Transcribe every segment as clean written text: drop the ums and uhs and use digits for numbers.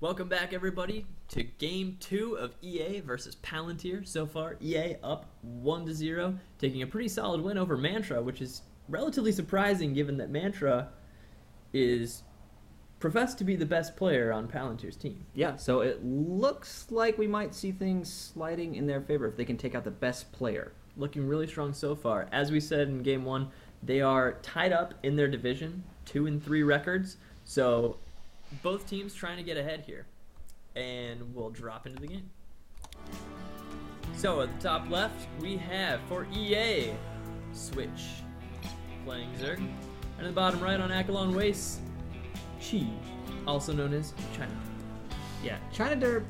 Welcome back, everybody, to Game 2 of EA versus Palantir. So far, EA up 1-0, taking a pretty solid win over Mantra, which is relatively surprising given that Mantra is professed to be the best player on Palantir's team. Yeah, so it looks like we might see things sliding in their favor if they can take out the best player. Looking really strong so far. As we said in Game 1, they are tied up in their division, 2-3 records, so both teams trying to get ahead here, and we'll drop into the game. So at the top left, we have for EA, Switch, playing Zerg, and at the bottom right on Akalon Waste, Chi, also known as China. Yeah, China Derp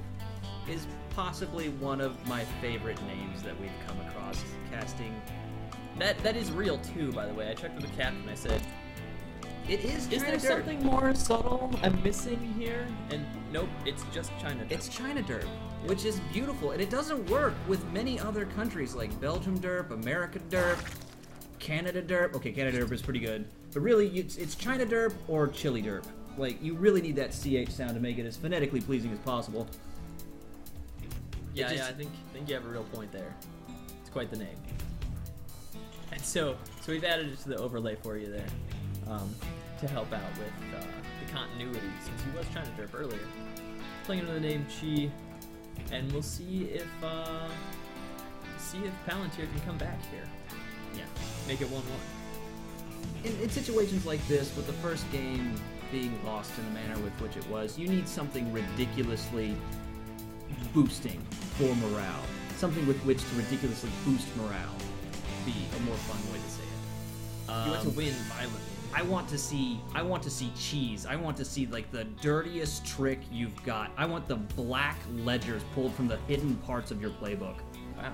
is possibly one of my favorite names that we've come across casting. That is real too, by the way. I checked with the captain. I said, It is "Is China there Derp. something more subtle I'm missing here?" And nope, it's just China. It's China Derp, which is beautiful, and it doesn't work with many other countries like Belgium Derp, America Derp, Canada Derp. Okay, Canada Derp is pretty good, but really, it's China Derp or Chili Derp. Like, you really need that CH sound to make it as phonetically pleasing as possible. Yeah, I think you have a real point there. It's quite the name. And so we've added it to the overlay for you there, to help out with the continuity, since he was China Derp earlier. Playing under the name Chi, and we'll see if Palantir can come back here. Yeah, make it 1-1. In situations like this, with the first game being lost in the manner with which it was, you need something ridiculously boosting for morale. Something with which to ridiculously boost morale. Be a more fun way to say it. You want to win violently. I want to see cheese. I want to see like the dirtiest trick you've got. I want the black ledgers pulled from the hidden parts of your playbook. Wow.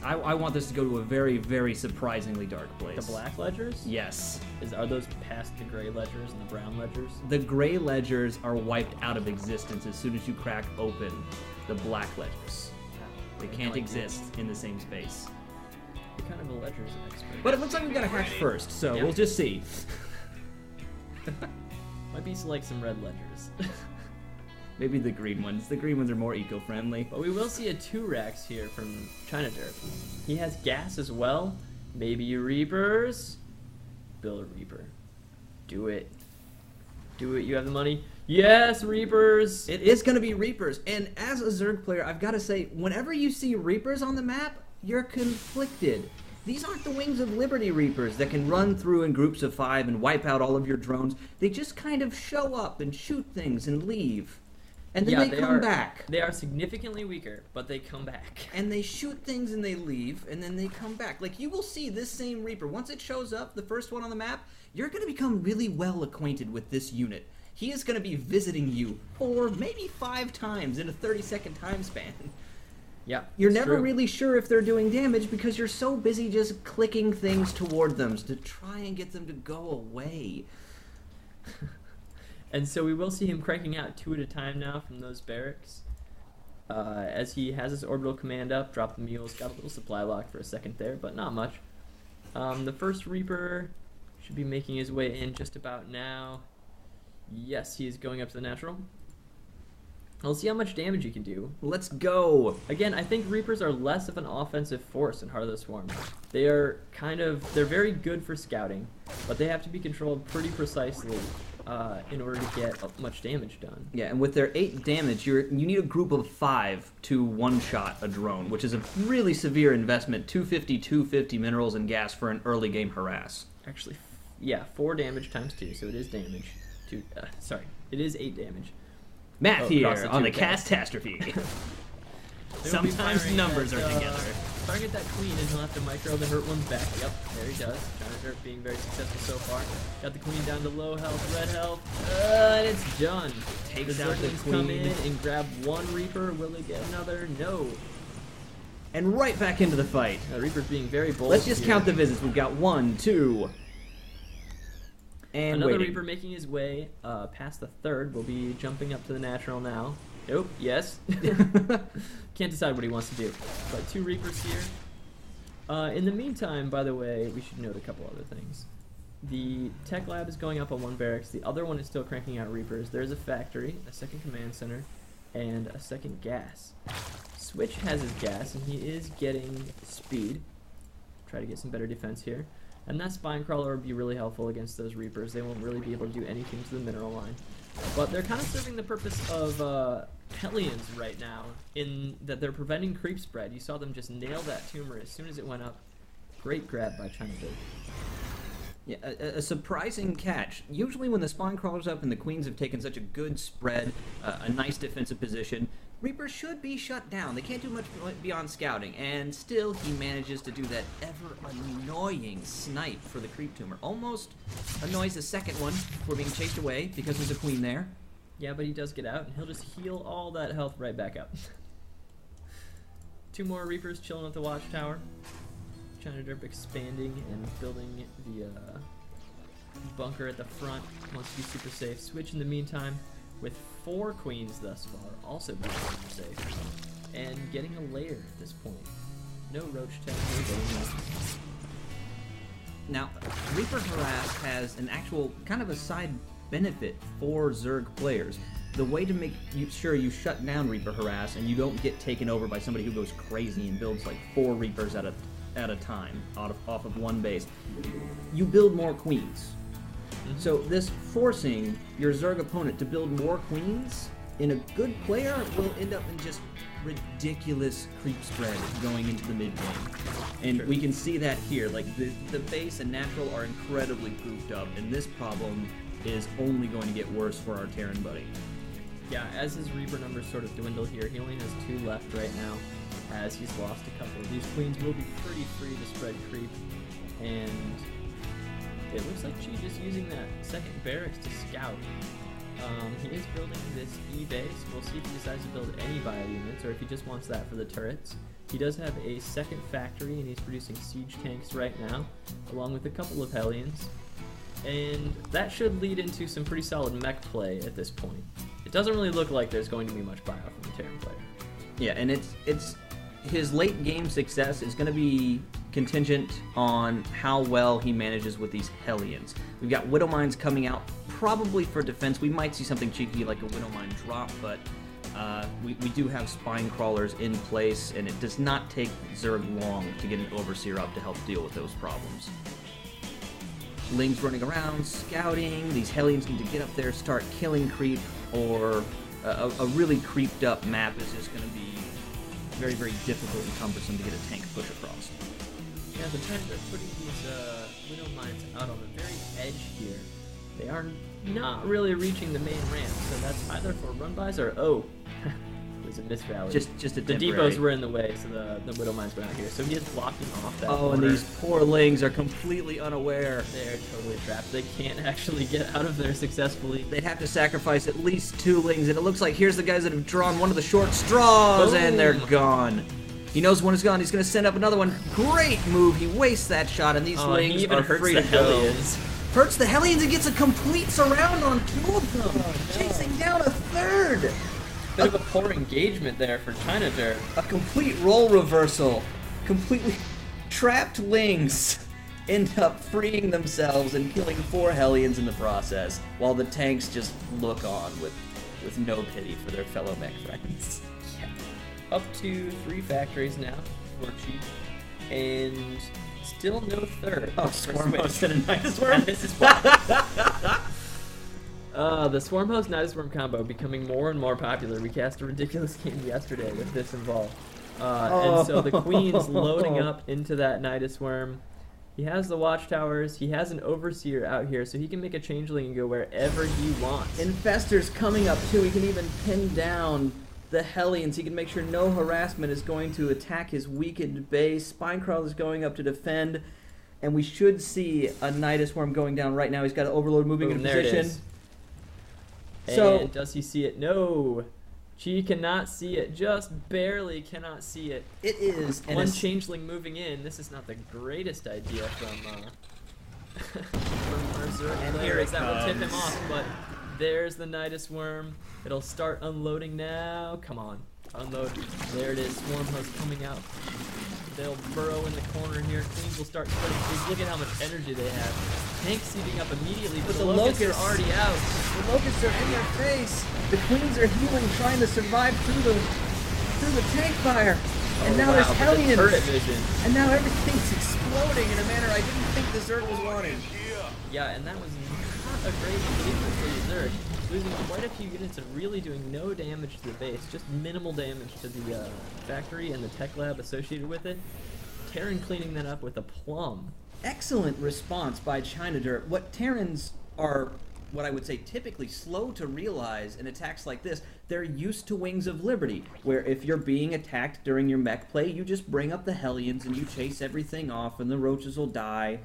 I want this to go to a very, very surprisingly dark place. The black ledgers? Yes. Are those past the gray ledgers and the brown ledgers? The gray ledgers are wiped out of existence as soon as you crack open the black ledgers. They can't exist in the same space. What kind of a ledger is an expert? But it looks like we've got to hatch first, so Yeah. we'll just see. Might be like some red ledgers. Maybe the green ones. The green ones are more eco-friendly. But we will see a 2-Rax here from China Derp. He has gas as well. Maybe Reapers. Build a Reaper. Do it. Do it. You have the money. Yes, Reapers! It is going to be Reapers, and as a Zerg player, I've got to say, whenever you see Reapers on the map, you're conflicted. These aren't the Wings of Liberty Reapers that can run through in groups of 5 and wipe out all of your drones. They just kind of show up and shoot things and leave. And then they come back. They are significantly weaker, but they come back. And they shoot things and they leave, and then they come back. Like, you will see this same Reaper. Once it shows up, the first one on the map, you're going to become really well acquainted with this unit. He is going to be visiting you 4, maybe 5 times in a 30-second time span. Yeah, You're never really sure if they're doing damage because you're so busy just clicking things toward them to try and get them to go away. And so we will see him cranking out 2 at a time now from those barracks. As he has his orbital command up, drop the mules, got a little supply lock for a second there, but not much. The first Reaper should be making his way in just about now. Yes, he is going up to the natural. We'll see how much damage he can do. Let's go. Again, I think Reapers are less of an offensive force in Heart of the Swarm. They're very good for scouting, but they have to be controlled pretty precisely in order to get much damage done. Yeah, and with their 8 damage, you need a group of 5 to one-shot a drone, which is a really severe investment. 250 minerals and gas for an early game harass. Actually, yeah, 4 damage times 2, so it is damage. It is 8 damage. Math here across the on the two guys. catastrophe. They will be Sometimes firing numbers at, are together. Target that queen and he'll have to micro the hurt one's back. Yep, there he does. China Derp being very successful so far. Got the queen down to low health, red health, and it's done. Takes the out the Zerglings come queen. in and grab 1 Reaper. Will they get another? No. And right back into the fight. Reaper's being very bold. Let's just here. count the visits. We've got 1, 2, and Another waiting. Reaper making his way past the 3rd. Will be jumping up to the natural now. Nope. Yes. Can't decide what he wants to do. But 2 Reapers here. In the meantime, by the way, we should note a couple other things. The tech lab is going up on one barracks. The other one is still cranking out Reapers. There's a factory, a second command center, and a second gas. Switch has his gas, and he is getting speed. Try to get some better defense here. And that Spine Crawler would be really helpful against those Reapers. They won't really be able to do anything to the mineral line. But they're kind of serving the purpose of Hellions right now, in that they're preventing creep spread. You saw them just nail that tumor as soon as it went up. Great grab by ChinaBird. Yeah, a surprising catch. Usually when the Spine Crawler's up and the Queens have taken such a good spread, a nice defensive position, Reapers should be shut down. They can't do much beyond scouting, and still he manages to do that ever-annoying snipe for the creep tumor. Almost annoys the second one for being chased away because there's a Queen there. Yeah, but he does get out, and he'll just heal all that health right back up. 2 more Reapers chilling at the watchtower. ChinaDerp expanding and building the bunker at the front. Wants to be super safe. Switch in the meantime with 4 Queens thus far, also being super safe. And getting a lair at this point. No Roach Tech, no getting. Now, Reaper Harass has an actual kind of a side benefit for Zerg players. The way to make sure you shut down Reaper Harass and you don't get taken over by somebody who goes crazy and builds like 4 Reapers at a time off of one base, you build more Queens. So this forcing your Zerg opponent to build more Queens in a good player will end up in just ridiculous creep spread going into the mid game. And we can see that here. Like the base and natural are incredibly grouped up, and this problem is only going to get worse for our Terran buddy. Yeah, as his Reaper numbers sort of dwindle here, he only has 2 left right now, as he's lost a couple. These Queens will be pretty free to spread creep, and it looks like Chi just using that second barracks to scout. He is building this E-base. We'll see if he decides to build any bio units, or if he just wants that for the turrets. He does have a second factory, and he's producing siege tanks right now, along with a couple of Hellions. And that should lead into some pretty solid mech play at this point. It doesn't really look like there's going to be much bio from the Terran player. Yeah, and it's his late game success is going to be contingent on how well he manages with these Hellions. We've got Widow Mines coming out probably for defense. We might see something cheeky like a Widow Mine drop, but we do have Spine Crawlers in place, and it does not take Zerg long to get an Overseer up to help deal with those problems. Lings running around, scouting. These Hellions need to get up there, start killing creep, or a really creeped up map is just going to be very, very difficult and cumbersome to get a tank push across. Yeah, the time they're putting these Widow Mines out on the very edge here, they are not really reaching the main ramp, so that's either for run-bys or, oh, it was a misrally. Just a the temporary. depots were in the way, so the Widow Mines were out here. So he is blocking off that Oh, corner. and these poor Lings are completely unaware. They're totally trapped. They can't actually get out of there successfully. They'd have to sacrifice at least 2 Lings, and it looks like here's the guys that have drawn one of the short straws, Boom. and they're gone. He knows one is gone. He's going to send up another one. Great move. He wastes that shot, and these Lings he even are hurts free the to go. Hellions. Hurts the Hellions and gets a complete surround on 2 of them, chasing down a third. Bit of a poor engagement there for ChinaDerp. A complete role reversal. Completely trapped Lings end up freeing themselves and killing 4 Hellions in the process, while the tanks just look on with no pity for their fellow mech friends. Yeah. Up to 3 factories now for Chi, and still no third. Oh, Swarm Host and a Night Worm. This is why. The Swarm Host Night Worm combo becoming more and more popular. We cast a ridiculous game yesterday with this involved. And so the Queen's loading up into that Nidus Worm. He has the Watchtowers. He has an Overseer out here, so he can make a Changeling and go wherever he wants. Infestor's coming up too. He can even pin down the Hellions. He can make sure no harassment is going to attack his weakened base. Spinecrawler is going up to defend, and we should see a Nidus Worm going down right now. He's got an Overlord moving into There position. it is. So And does he see it? No. Chi cannot see it. Just barely cannot see it. it is an One Changeling moving in. This is not the greatest idea from our Zerg And here players. it That will tip him comes. off, but there's the Nidus Worm. It'll start unloading now. Come on. Unload. There it is. Swarm Host coming out. They'll burrow in the corner here. Queens will start spreading creeps. Look at how much energy they have. Tanks seeding up immediately, but the locusts are already out. The locusts are in their face. The queens are healing, trying to survive through the tank fire. And now there's Hellions. Turret vision. And now everything's exploding in a manner I didn't think the Zerg was wanting. Yeah, and that was not a great engagement for the Zerg. Losing quite a few units and really doing no damage to the base, just minimal damage to the factory and the tech lab associated with it. Terran cleaning that up with a plum. Excellent response by China Dirt. What Terrans are, what I would say, typically slow to realize in attacks like this, they're used to Wings of Liberty, where if you're being attacked during your mech play, you just bring up the Hellions and you chase everything off and the roaches will die.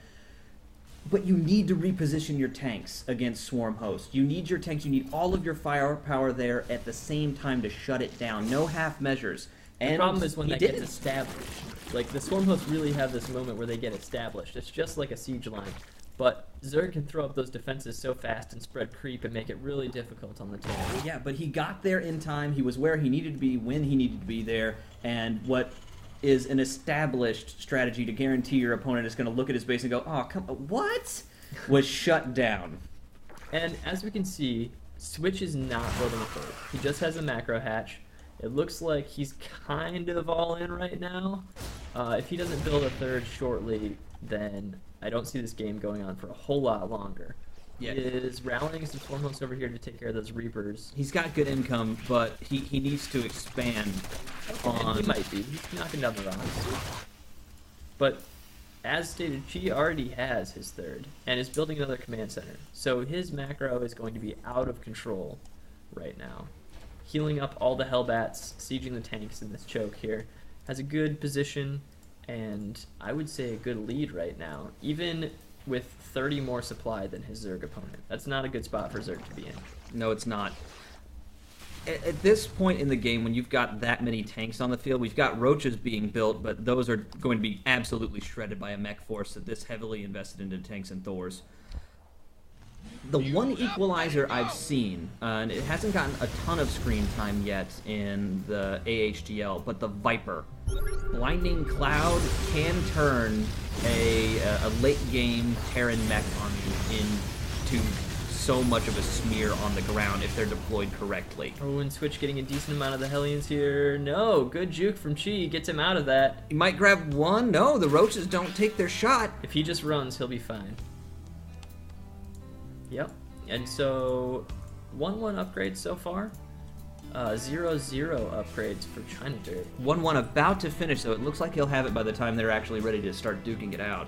But you need to reposition your tanks against Swarm Host. You need your tanks, you need all of your firepower there at the same time to shut it down. No half measures. And the problem is when that gets established. Like, the Swarm Hosts really have this moment where they get established. It's just like a siege line. But Zerg can throw up those defenses so fast and spread creep and make it really difficult on the Terran. Yeah, but he got there in time. He was where he needed to be when he needed to be there. And what is an established strategy to guarantee your opponent is going to look at his base and go, oh, come on, what? Was shut down. And as we can see, Switch is not building a third. He just has a macro hatch. It looks like he's kind of all in right now. If he doesn't build a third shortly, then I don't see this game going on for a whole lot longer. Yeah. He is rallying some Swarm Hosts over here to take care of those Reapers. He's got good income, but he needs to expand on... He might be. He's knocking down the rocks. But as stated, Chi already has his third and is building another command center. So his macro is going to be out of control right now. Healing up all the Hellbats, sieging the tanks in this choke here. Has a good position and I would say a good lead right now. Even with 30 more supply than his Zerg opponent. That's not a good spot for Zerg to be in. No, it's not. At this point in the game, when you've got that many tanks on the field, we've got roaches being built, but those are going to be absolutely shredded by a mech force that this heavily invested into tanks and Thors. The one equalizer I've seen, and it hasn't gotten a ton of screen time yet in the AHGL, but the Viper. Blinding Cloud can turn a late-game Terran mech army into so much of a smear on the ground if they're deployed correctly. Oh, and Switch getting a decent amount of the Hellions here. No, good juke from Chi. Gets him out of that. He might grab one. No, the roaches don't take their shot. If he just runs, he'll be fine. Yep. And so, 1-1 upgrades so far. 0-0 upgrades for China Dirt. 1-1 about to finish, so it looks like he'll have it by the time they're actually ready to start duking it out.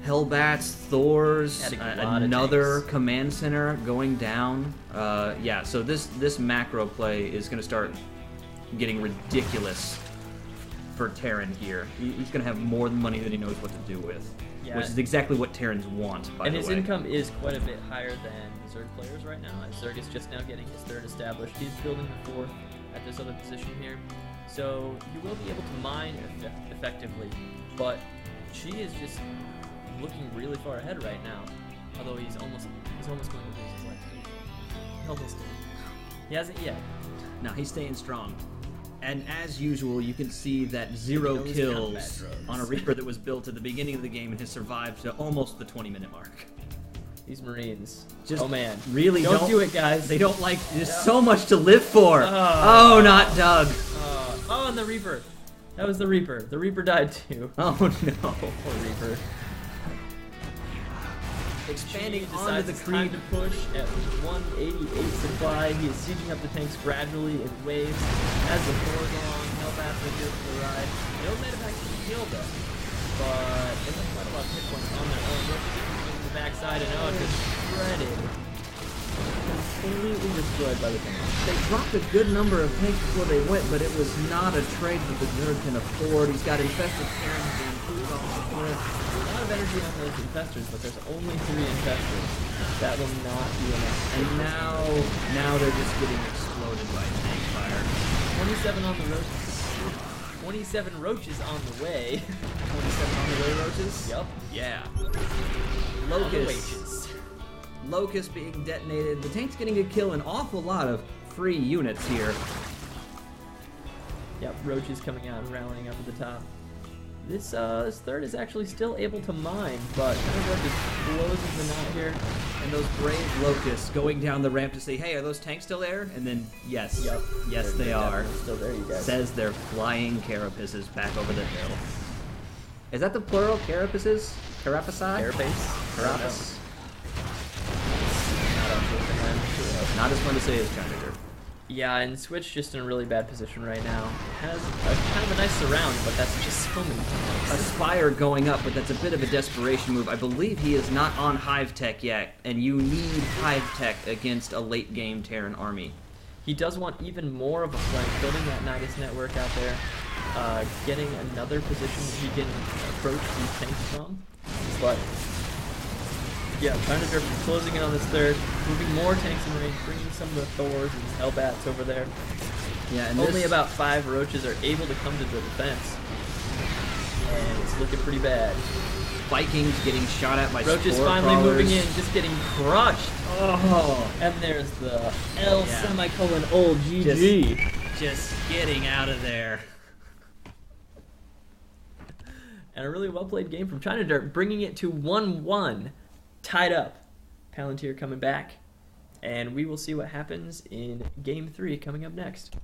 Hellbats, Thors, another command center going down. Yeah, so this macro play is going to start getting ridiculous for Terran here. He's going to have more money than he knows what to do with. Yeah. Which is exactly what Terrans want, by the way. And his income is quite a bit higher than Zerg players right now, as Zerg is just now getting his third established. He's building the fourth at this other position here. So you will be able to mine effectively, but Chi is just looking really far ahead right now. Although he's almost going to lose his life. Almost. He hasn't yet. No, he's staying strong. And as usual, you can see that 0 kills on a Reaper that was built at the beginning of the game and has survived to almost the 20-minute mark. These Marines. Oh man. Really don't do it, guys. They don't like, there's so much to live for. Oh, not Doug. Oh, and the Reaper. That was the Reaper. The Reaper died too. Oh no. Poor Reaper. Expanding onto the creep. To push at 188 supply. He is sieging up the tanks gradually in waves. As the Thors along, Hellbats are here for the ride. No medevacs can kill them, but they have quite a lot of hit points on their own. Roaches to the backside, and just shredded. Completely destroyed by the tanks. They dropped a good number of tanks before they went, but it was not a trade that the Zerg can afford. He's got infested Terrans being pulled off the cliff. A lot of energy on those infestors, but there's only 3 infestors. That will not be enough. And now they're just getting exploded by tank fire. 27 on the roaches. 27 roaches on the way. 27 on the way, roaches? Yep. Yeah. Locust being detonated. The tank's getting to kill an awful lot of free units here. Yep, Roach is coming out and rallying up at the top. This third is actually still able to mine, but China just closes the knot here. And those brave locusts going down the ramp to say, hey, are those tanks still there? And then, yes, Yep. yes, they are. Still there, you guys. Says they're flying carapaces back over the hill. Is that the plural, carapaces? Carapaci? Carapace? Carapace? Not Not as fun to say as China. Yeah, and Switch just in a really bad position right now. Has kind of a nice surround, but that's just so many A times. Spire going up, but that's a bit of a desperation move. I believe he is not on Hive Tech yet, and you need Hive Tech against a late game Terran army. He does want even more of a flank, building that Nidus network out there, getting another position that he can approach these tanks from. But yeah, China Derp closing in on this third, moving more tanks in range, bringing some of the Thors and Hellbats over there. Yeah, and Only this- about 5 Roaches are able to come to the defense. And it's looking pretty bad. Vikings getting shot at by Roaches spore finally crawlers. moving in, just getting crushed. Oh, And there's the L Yeah. semicolon old GG. just getting out of there. And a really well played game from China Derp, bringing it to 1-1, tied up. Palantir coming back, and we will see what happens in Game 3 coming up next.